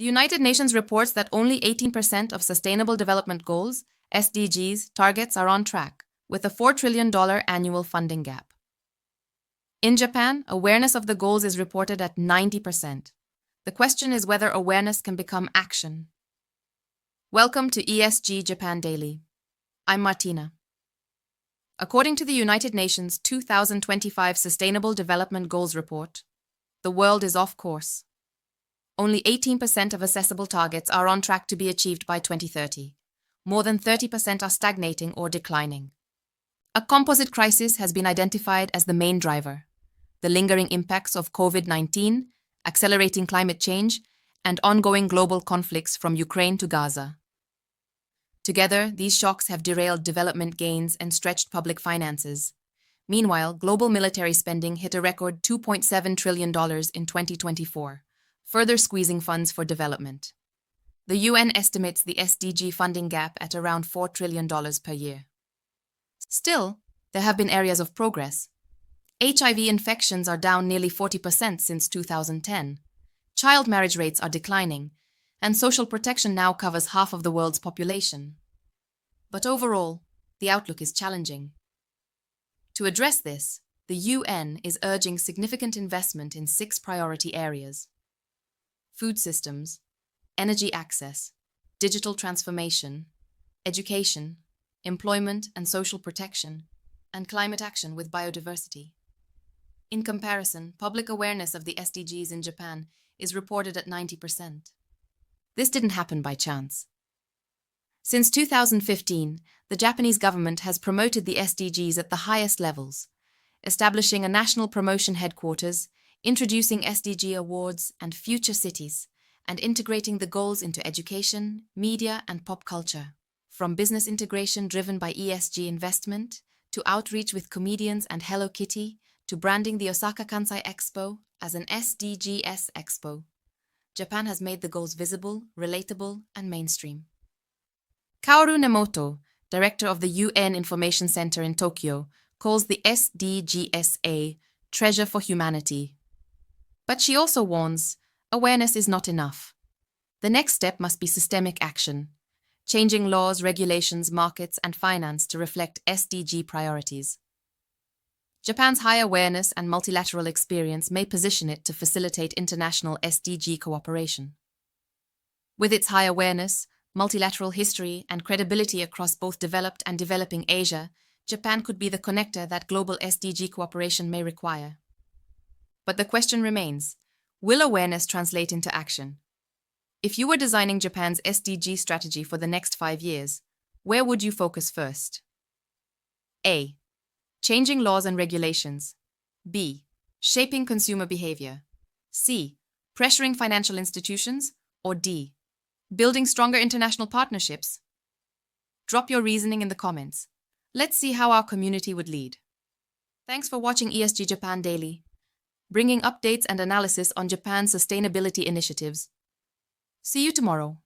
The United Nations reports that only 18% of Sustainable Development Goals, SDGs, targets are on track, with a $4 trillion annual funding gap. In Japan, awareness of the goals is reported at 90%. The question is whether awareness can become action. Welcome to ESG Japan Daily. I'm Martina. According to the United Nations 2025 Sustainable Development Goals report, the world is off course. Only 18% of accessible targets are on track to be achieved by 2030. More than 30% are stagnating or declining. A composite crisis has been identified as the main driver. The lingering impacts of COVID-19, accelerating climate change, and ongoing global conflicts from Ukraine to Gaza. Together, these shocks have derailed development gains and stretched public finances. Meanwhile, global military spending hit a record $2.7 trillion in 2024, further squeezing funds for development. The UN estimates the SDG funding gap at around $4 trillion per year. Still, there have been areas of progress. HIV infections are down nearly 40% since 2010. Child marriage rates are declining, and social protection now covers half of the world's population. But overall, the outlook is challenging. To address this, the UN is urging significant investment in 6 priority areas: food systems, energy access, digital transformation, education, employment and social protection, and climate action with biodiversity. In comparison, public awareness of the SDGs in Japan is reported at 90%. This didn't happen by chance. Since 2015, the Japanese government has promoted the SDGs at the highest levels, establishing a national promotion headquarters, introducing SDG awards and future cities, and integrating the goals into education, media, and pop culture. From business integration driven by ESG investment, to outreach with comedians and Hello Kitty, to branding the Osaka Kansai Expo as an SDGs Expo, Japan has made the goals visible, relatable, and mainstream. Kaoru Nemoto, director of the UN Information Center in Tokyo, calls the SDGs a treasure for humanity. But she also warns, awareness is not enough. The next step must be systemic action, changing laws, regulations, markets, and finance to reflect SDG priorities. Japan's high awareness and multilateral experience may position it to facilitate international SDG cooperation. With its high awareness, multilateral history, and credibility across both developed and developing Asia, Japan could be the connector that global SDG cooperation may require. But the question remains, will awareness translate into action? If you were designing Japan's SDG strategy for the next 5 years, where would you focus first? A. Changing laws and regulations. B. Shaping consumer behavior. C. Pressuring financial institutions. Or D. Building stronger international partnerships? Drop your reasoning in the comments. Let's see how our community would lead. Thanks for watching ESG Japan Daily, bringing updates and analysis on Japan's sustainability initiatives. See you tomorrow.